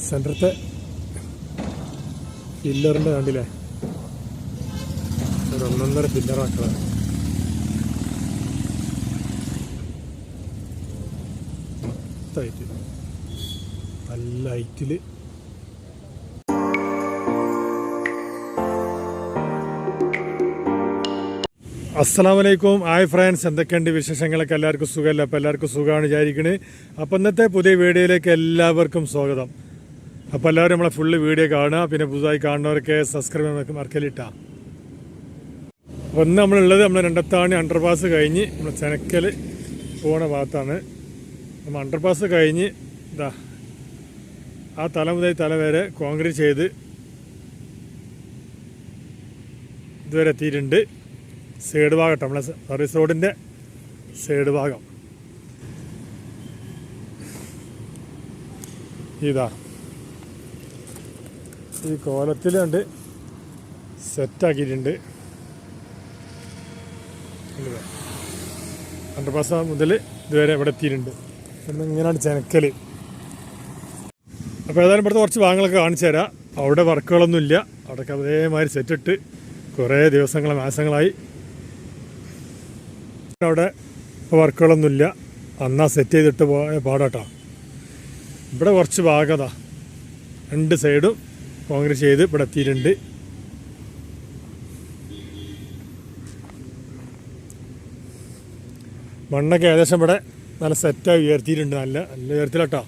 സെൻറ്ററത്തെ പില്ലറിൻ്റെ കണ്ടില്ലേ, ഒരു 1.5 പില്ലറാക്കള. മൊത്തമായിട്ട് നല്ല ഹൈറ്റിൽ. അസ്സലാമലൈക്കും. ഹായ് ഫ്രണ്ട്സ്, എന്തൊക്കെയുണ്ട് വിശേഷങ്ങളൊക്കെ? എല്ലാവർക്കും സുഖമല്ല? അപ്പോൾ എല്ലാവർക്കും സുഖമാണ് വിചാരിക്കണേ. അപ്പോൾ ഇന്നത്തെ പുതിയ വീഡിയോയിലേക്ക് എല്ലാവർക്കും സ്വാഗതം. അപ്പോൾ എല്ലാവരും നമ്മളെ ഫുള്ള് വീഡിയോ കാണുക. പിന്നെ പുതുതായി കാണുന്നവരൊക്കെ സബ്സ്ക്രൈബ് ചെയ്യാൻ മറക്കലിട്ടാ. അപ്പോൾ ഇന്ന് നമ്മളുള്ളത് നമ്മൾ രണ്ടത്താണി അണ്ടർപാസ് കഴിഞ്ഞ് നമ്മൾ ചെനക്കൽ പോണ ഭാഗത്താണ്. നമ്മൾ അണ്ടർപാസ് കഴിഞ്ഞ് ഇതാ ആ തല മുതൽ തല വരെ കോൺക്രീറ്റ് ചെയ്ത് ഇതുവരെ എത്തിയിട്ടുണ്ട്. സൈഡ് ഭാഗം, നമ്മളെ സർവീസ് റോഡിൻ്റെ സൈഡ് ഭാഗം ഇതാ ഈ കോലത്തിൽ കണ്ട് സെറ്റാക്കിയിട്ടുണ്ട്. അണ്ടർപാസ് മുതൽ ഇതുവരെ ഇവിടെ എത്തിയിട്ടുണ്ട്. ഇവിടുന്ന് ഇങ്ങനെയാണ് ചെനക്കൽ. അപ്പോൾ ഏതായാലും ഇവിടുത്തെ കുറച്ച് ഭാഗങ്ങളൊക്കെ കാണിച്ചു തരാം. അവിടെ വർക്കുകളൊന്നുമില്ല. അവിടെയൊക്കെ അതേമാതിരി സെറ്റിട്ട് കുറേ മാസങ്ങളായി. അവിടെ വർക്കുകളൊന്നുമില്ല. അന്നാ സെറ്റ് ചെയ്തിട്ട് പോയ പാടാട്ടോ. ഇവിടെ കുറച്ച് ഭാഗതാ 2 സൈഡും കോൺക്രീറ്റ് ചെയ്ത് ഇവിടെ എത്തിയിട്ടുണ്ട്. മണ്ണൊക്കെ ഏകദേശം ഇവിടെ നല്ല സെറ്റായി ഉയർത്തിയിട്ടുണ്ട്. നല്ല ഉയർത്തിലാട്ടോ.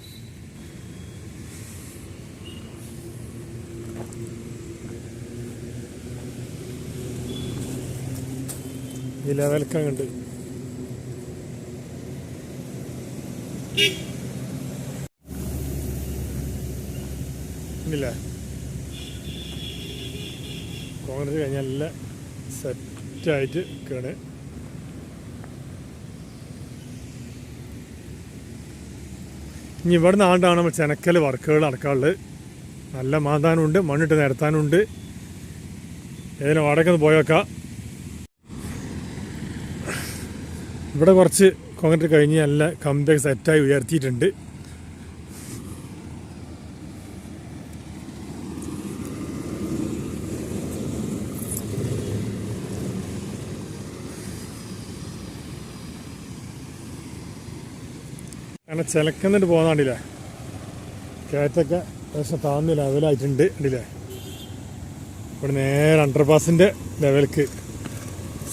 ഈ ലെവൽക്കങ്ങുണ്ട്. ഇല്ലേ, കോൺഗ്രസ് കഴിഞ്ഞാൽ നല്ല സെറ്റായിട്ട് നിൽക്കുകയാണ്. ഇനി ഇവിടെ നിന്നാണ്ടാണ് നമ്മൾ ചെനക്കൽ വർക്കുകൾ നടക്കാറുള്ളത്. നല്ല മാന്താനുണ്ട്, മണ്ണിട്ട് നിരത്താനുണ്ട്. ഏതെങ്കിലും വാടക ഒന്ന് പോയേക്കാം. ഇവിടെ കുറച്ച് കോൺക്രീറ്റ് കഴിഞ്ഞ് നല്ല കമ്പിയൊക്കെ സെറ്റായി ഉയർത്തിയിട്ടുണ്ട്. അങ്ങനെ ചിലക്കുന്നിട്ട് പോകുന്നാണ്ടില്ലേ, കയറ്റൊക്കെ ഏകദേശം താഴ്ന്ന ലെവലായിട്ടുണ്ട്. ഉണ്ടല്ലേ, ഇവിടെ നേരെ അണ്ടർപാസിൻ്റെ ലെവൽക്ക്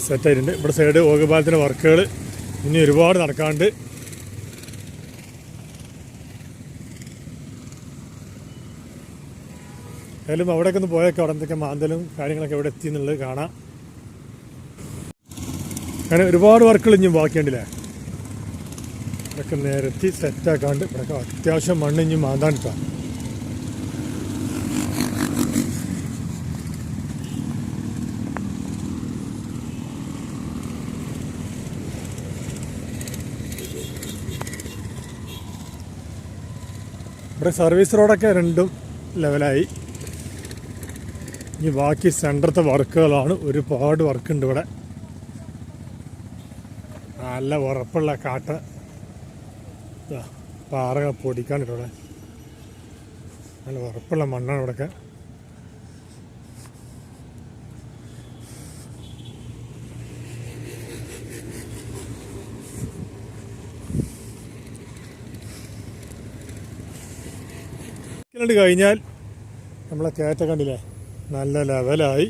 സെറ്റായിട്ടുണ്ട്. ഇവിടെ സൈഡ് ഓഗപാലത്തിൻ്റെ വർക്കുകൾ ഇനി ഒരുപാട് നടക്കാണ്ട്. ഏതായാലും അവിടെയൊക്കെ ഒന്ന് പോയേക്കാം. അവിടെ എന്തൊക്കെ മാന്തലും കാര്യങ്ങളൊക്കെ എവിടെ എത്തി എന്നുള്ളത് കാണാം. അങ്ങനെ ഒരുപാട് വർക്കുകൾ ഇനിയും ബാക്കിയുണ്ടല്ലേ. ഇതൊക്കെ നിരത്തി സെറ്റാക്കാണ്ട് ഇവിടെയൊക്കെ അത്യാവശ്യം മണ്ണ് ഇനിയും മാന്താണ്ടിട്ടാണ്. ഇവിടെ സർവീസ് റോഡൊക്കെ 2 ലെവലായി. ഇനി ബാക്കി സെൻറ്ററത്തെ വർക്കുകളാണ്. ഒരുപാട് വർക്കുണ്ട് ഇവിടെ. നല്ല ഉറപ്പുള്ള കാട്ട പാറകൾ പൊടിക്കാണ്ടിട്ട് ഇവിടെ നല്ല ഉറപ്പുള്ള മണ്ണാണ് ഇവിടെയൊക്കെ. കഴിഞ്ഞാൽ നമ്മളെ കയറ്റ കണ്ടില്ലേ, നല്ല ലെവലായി.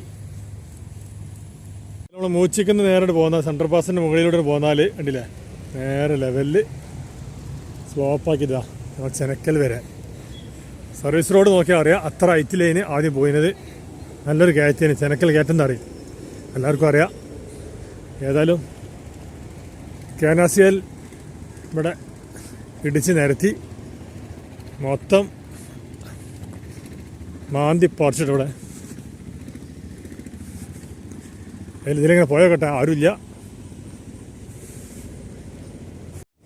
നമ്മൾ മൂച്ചിക്കുന്ന നേരിട്ട് പോകുന്ന സെൻട്രൽ പാസിൻ്റെ മുകളിലൂടെ പോന്നാൽ കണ്ടില്ലേ, നേരെ ലെവലിൽ സ്ലോപ്പാക്കിയതാ നമ്മൾ ചെനക്കൽ വരെ. സർവീസ് റോഡ് നോക്കിയാൽ അറിയാം അത്ര ഹൈറ്റിലേന് ആദ്യം പോയിരുന്നത്. നല്ലൊരു കയറ്റേന്, ചെനക്കൽ കയറ്റം അറിയും, എല്ലാവർക്കും അറിയാം. ഏതായാലും കാനാസിയൽ ഇവിടെ ഇടിച്ച് നിരത്തി മൊത്തം മാന്തി പറിച്ചിട്ട് ഇവിടെ ഇതിലിങ്ങനെ പോയോട്ടെ, ആരുമില്ല.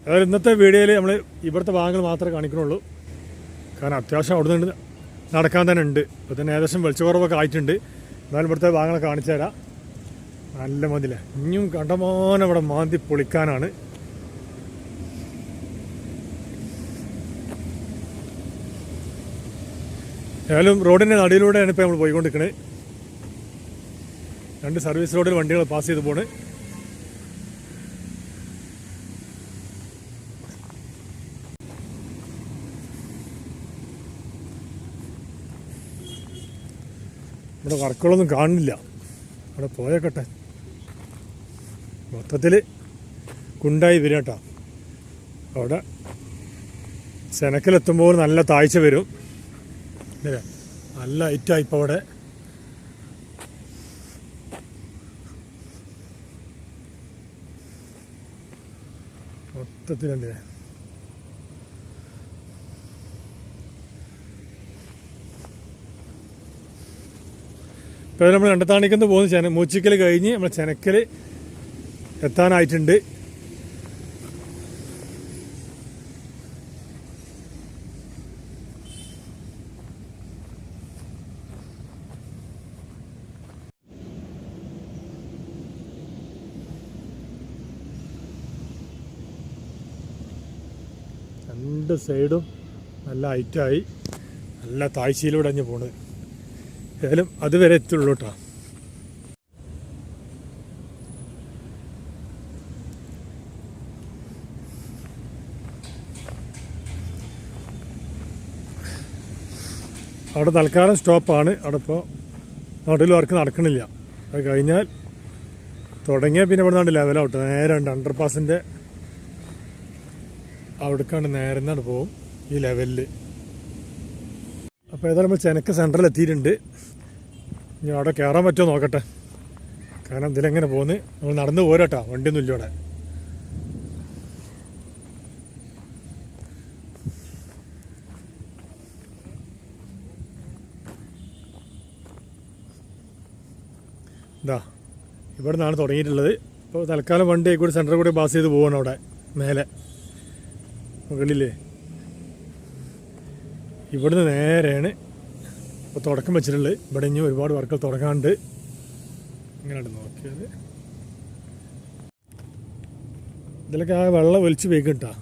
അതായത് ഇന്നത്തെ വീഡിയോയിൽ നമ്മൾ ഇവിടുത്തെ ഭാഗങ്ങൾ മാത്രമേ കാണിക്കണുള്ളൂ. കാരണം അത്യാവശ്യം അവിടെ നിന്ന് നടക്കാൻ തന്നെ ഉണ്ട്. ഇപ്പോൾ തന്നെ ഏകദേശം വെളിച്ചക്കുറവൊക്കെ ആയിട്ടുണ്ട്. എന്നാലും ഇവിടുത്തെ ഭാഗങ്ങളൊക്കെ കാണിച്ചു തരാം. നല്ല മതില ഇനിയും കണ്ടമാനം ഇവിടെ മാന്തി പൊളിക്കാനാണ്. ഏതായാലും റോഡിൻ്റെ നടുവിലൂടെയാണ് ഇപ്പോൾ നമ്മൾ പോയിക്കൊണ്ടിരിക്കുന്നത്. 2 സർവീസ് റോഡിൽ വണ്ടികൾ പാസ് ചെയ്ത് പോണ്. ഇവിടെ വർക്കുകളൊന്നും കാണുന്നില്ല. അവിടെ പോയേക്കട്ടെ. മൊത്തത്തിൽ കുണ്ടായി വരും കേട്ടോ. അവിടെ ചെനക്കിലെത്തുമ്പോൾ നല്ല താഴ്ച വരും. നല്ല ഹൈറ്റായി ഇപ്പോൾ അവിടെ. മൊത്തത്തിലെന്തിനാ ഇപ്പോൾ നമ്മൾ കണ്ടത്താണിക്കുന്ന പോകുന്ന മൂച്ചിക്കൽ കഴിഞ്ഞ് നമ്മൾ ചെനക്കൽ എത്താനായിട്ടുണ്ട്. രണ്ട് സൈഡും നല്ല ഹൈറ്റായി നല്ല താഴ്ചയിലൂടെ അഞ്ഞ് പോണത്. ഏതായാലും അതുവരെ എത്തുള്ളൂ കേട്ടോ. അവിടെ തൽക്കാലം സ്റ്റോപ്പാണ്. അവിടെ ഇപ്പോൾ നടുവിൽ വർക്ക് നടക്കണില്ല. അത് കഴിഞ്ഞാൽ തുടങ്ങിയാൽ പിന്നെ ഇവിടെ നിന്നാണ് ലെവലാവട്ടെ. നേരെ ഉണ്ട് അണ്ടർപാസിൻ്റെ അവിടേക്കാണ് നേരെ നിന്നാണ് പോകും ഈ ലെവലിൽ. അപ്പോൾ ഏതായാലും നമ്മൾ ചെനക്ക് സെൻറ്ററിൽ എത്തിയിട്ടുണ്ട്. ഇനി അവിടെ കയറാൻ പറ്റുമോ നോക്കട്ടെ. കാരണം ഇതിലെങ്ങനെ പോകുന്നത് നമ്മൾ നടന്ന് പോരാട്ടോ, വണ്ടിയൊന്നും ഇല്ല ഇവിടെ. ഇതാ ഇവിടെ നിന്നാണ് തുടങ്ങിയിട്ടുള്ളത്. ഇപ്പോൾ തൽക്കാലം വണ്ടി കൂടി സെൻറ്ററിൽ കൂടി പാസ് ചെയ്ത് പോകണം. അവിടെ മേലെ മുകളിലേ ഇവിടുന്ന് നേരെയാണ് ഇപ്പോൾ തുടക്കം വെച്ചിട്ടുള്ളത്. ഇവിടെ ഇനി ഒരുപാട് വർക്കുകൾ തുടങ്ങാണ്ട്. ഇങ്ങനെയാണ് നോക്കിയത്. ഇതിലൊക്കെ ആ വെള്ളം ഒലിച്ച് വേഗം കിട്ടാ.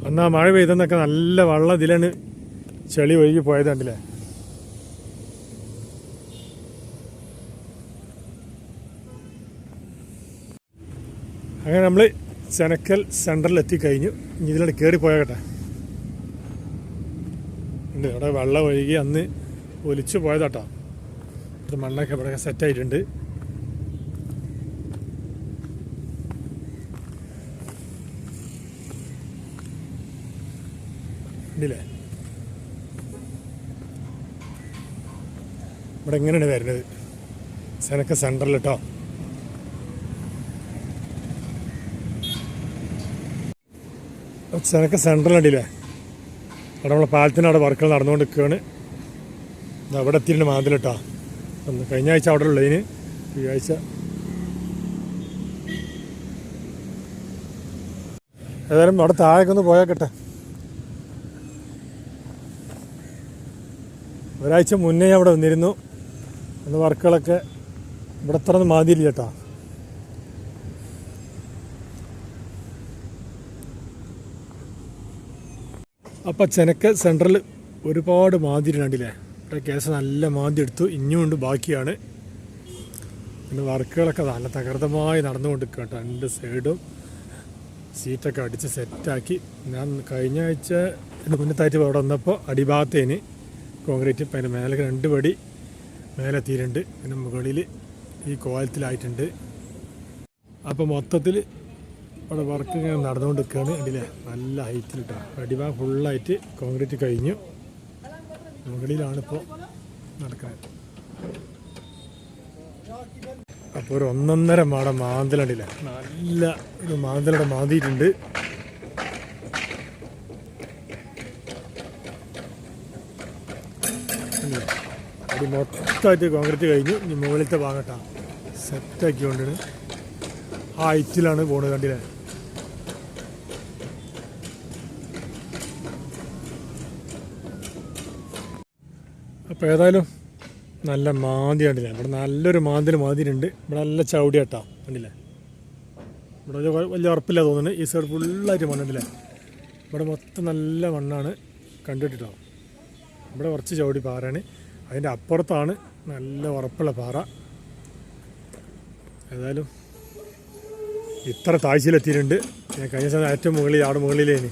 അന്ന് ആ മഴ പെയ്തെന്നൊക്കെ നല്ല വെള്ളം ഇതിലാണ് ചെളി ഒഴുകി പോയത് കണ്ടില്ലേ. അങ്ങനെ നമ്മൾ ചെനക്കൽ സെൻറ്ററിൽ എത്തിക്കഴിഞ്ഞു. ഇനി ഇതിലൂടെ കയറി പോയാകട്ടെ. ഉണ്ട് അവിടെ വെള്ളം ഒഴുകി അന്ന് ഒലിച്ചു പോയതാട്ടോ. ഇത് മണ്ണൊക്കെ ഇവിടെ സെറ്റായിട്ടുണ്ട്. ഉണ്ടല്ലേ ഇവിടെ എങ്ങനെയാണ് വരുന്നത് ചെനക്ക സെൻറ്ററിൽ കേട്ടോ. ചെനക്ക സെൻറ്ററിലുണ്ടല്ലേ അവിടെ നമ്മളെ പാലത്തിനവിടെ വർക്കുകൾ നടന്നുകൊണ്ട് നിൽക്കുകയാണ്. അവിടെ എത്തിയിട്ടുണ്ട് മാതിലിട്ടാ. ഒന്ന് കഴിഞ്ഞ ആഴ്ച അവിടെ ഉള്ളതിന് ഈ ആഴ്ച ഏതായാലും അവിടെ താഴേക്കൊന്ന് പോയാക്കട്ടെ. ഒരാഴ്ച മുന്നേ അവിടെ വന്നിരുന്നു. അന്ന് വർക്കുകളൊക്കെ ഇവിടെ അത്ര ഒന്നും മാതിരില്ല കേട്ടോ. അപ്പോൾ ചെനക്ക സെൻറ്ററിൽ ഒരുപാട് മാതിരി കണ്ടില്ലേ. ഇവിടെ കേസ് നല്ല മാന്തി എടുത്തു. ഇനിയും ഉണ്ട് ബാക്കിയാണ്. പിന്നെ വർക്കുകളൊക്കെ നല്ല തകൃതമായി നടന്നുകൊണ്ടിരിക്കുക കേട്ടോ. 2 സൈഡും സീറ്റൊക്കെ അടിച്ച് സെറ്റാക്കി. ഞാൻ കഴിഞ്ഞ ആഴ്ച മുന്നത്തായിട്ട് അവിടെ വന്നപ്പോൾ അടിഭാഗത്തേന് കോൺക്രീറ്റ് ഇപ്പം അതിൻ്റെ മേലെ 2 പടി മേലെത്തിയിട്ടുണ്ട്. പിന്നെ മുകളിൽ ഈ കോലത്തിലായിട്ടുണ്ട്. അപ്പോൾ മൊത്തത്തിൽ അവിടെ വർക്ക് ഇങ്ങനെ നടന്നുകൊണ്ട് നിൽക്കുകയാണ്. അതിലെ നല്ല ഹൈറ്റിലിട്ടാണ്. അടിഭാഗം ഫുള്ളായിട്ട് കോൺക്രീറ്റ് കഴിഞ്ഞു. മുകളിലാണിപ്പോൾ നടക്കുന്നത്. അപ്പോൾ ഒരു 1.5 മാട മാന്തലുണ്ടല്ലേ. നല്ല ഒരു മാന്തലയുടെ മാന്തിയിട്ടുണ്ട്. അടി മൊത്തമായിട്ട് കോൺക്രീറ്റ് കഴിഞ്ഞു. ഇനി മുകളിലത്തെ ഭാഗട്ടാണ് സെറ്റാക്കിക്കൊണ്ടാണ് ആ ഹൈറ്റിലാണ് പോകുന്നത് കണ്ടില്ലേ. അപ്പോൾ ഏതായാലും നല്ല മാന്തി കണ്ടില്ലേ. ഇവിടെ നല്ലൊരു മാന്തിൽ മാതിരിയുണ്ട്. ഇവിടെ നല്ല ചവിടി കേട്ടോ കണ്ടില്ലേ. ഇവിടെ വലിയ ഉറപ്പില്ല തോന്നുന്നു. ഈ സൈഡ് ഫുള്ളായിട്ട് മണ്ണുണ്ടല്ലേ. ഇവിടെ മൊത്തം നല്ല മണ്ണാണ് കണ്ടിട്ടോ. ഇവിടെ കുറച്ച് ചവിടി പാറയാണ്. അതിൻ്റെ അപ്പുറത്താണ് നല്ല ഉറപ്പുള്ള പാറ. ഏതായാലും ഇത്ര താഴ്ചയിലെത്തിയിട്ടുണ്ട്. ഞാൻ കഴിഞ്ഞ സമയം ഏറ്റവും മുകളിൽ അവിടെ മുകളിലേന്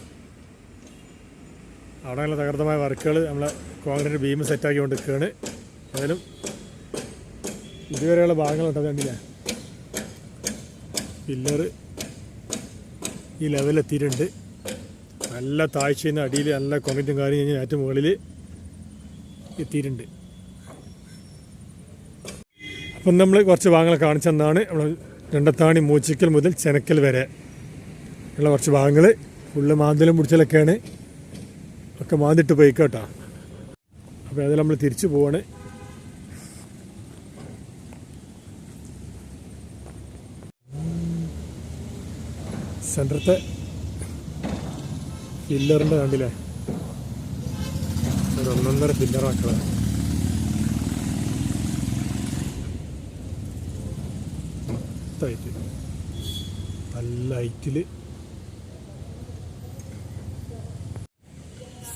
അവിടെ നല്ല തകർത്തമായ വർക്കുകൾ നമ്മളെ കോൺക്രീറ്റ് ബീം സെറ്റാക്കി കൊണ്ട് നിൽക്കുകയാണ്. ഏതായാലും ഇതുവരെയുള്ള ഭാഗങ്ങളുണ്ടോ കണ്ടില്ല. പില്ലറ് ഈ ലെവലെത്തിയിട്ടുണ്ട്. നല്ല താഴ്ചയിൽ നിന്ന് അടിയിൽ നല്ല കോൺക്രീറ്റും കാര്യം കഴിഞ്ഞ് ഏറ്റവും മുകളിൽ എത്തിയിട്ടുണ്ട്. അപ്പം നമ്മൾ കുറച്ച് ഭാഗങ്ങൾ കാണിച്ചെന്നാണ് നമ്മൾ രണ്ടത്താണി മൂച്ചിക്കൽ മുതൽ ചെനക്കൽ വരെ ഉള്ള കുറച്ച് ഭാഗങ്ങൾ ഫുള്ള് മാന്തലും പിടിച്ചലൊക്കെയാണ്. ഒക്കെ മാന്തിട്ട് പോയിക്കോട്ടോ. അപ്പോൾ അതിൽ നമ്മൾ തിരിച്ചു പോവാണ്. സെൻറ്ററത്തെ പില്ലറിൻ്റെ കണ്ടില്ലേ, ഒരു 1.5 പില്ലറാക്കളാണ്. മൊത്തമായിട്ട് നല്ല ഹൈറ്റിൽ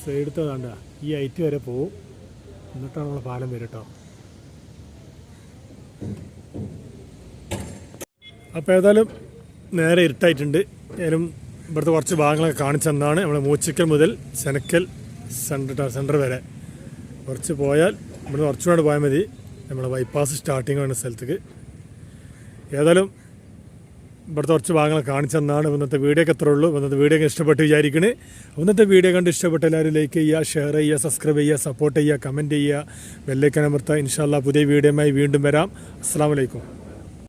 സൈഡത്തെ വേണ്ട ഈ ഹൈറ്റ് വരെ പോവും. എന്നിട്ടാണ് നമ്മളെ പാലം വരും കേട്ടോ. അപ്പോൾ ഏതായാലും നേരെ ഇരുട്ടായിട്ടുണ്ട്. ഏതായാലും ഇവിടുത്തെ കുറച്ച് ഭാഗങ്ങളൊക്കെ കാണിച്ചെന്നാണ്. നമ്മൾ മൂച്ചിക്കൽ മുതൽ ചെനക്കൽ സെൻറ്റർ വരെ കുറച്ച് പോയാൽ ഇവിടുന്ന് കുറച്ചുകൂടെ പോയാൽ മതി. നമ്മൾ ബൈപ്പാസ് സ്റ്റാർട്ടിങ് വേണ്ട സ്ഥലത്തേക്ക്. ഏതായാലും ഇവിടുത്തെ കുറച്ച് ഭാഗങ്ങൾ കാണിച്ചെന്നാണ്. ഇന്നത്തെ വീഡിയോ ഒക്കെ എത്ര ഉള്ളൂ. ഇന്നത്തെ വീഡിയോ ഒക്കെ ഇഷ്ടപ്പെട്ട് വിചാരിക്കണേ. ഇന്നത്തെ വീഡിയോ കണ്ട് ഇഷ്ടപ്പെട്ട എല്ലാവരും ലൈക്ക് ചെയ്യുക, ഷെയർ ചെയ്യുക, സബ്സ്ക്രൈബ് ചെയ്യുക, സപ്പോർട്ട് ചെയ്യുക, കമൻറ്റ് ചെയ്യുക, ബെല്ലൈക്കൺ അമർത്തുക. ഇൻഷാ അല്ലാഹ് പുതിയ വീഡിയോയുമായി വീണ്ടും വരാം. അസ്സലാമു അലൈക്കും.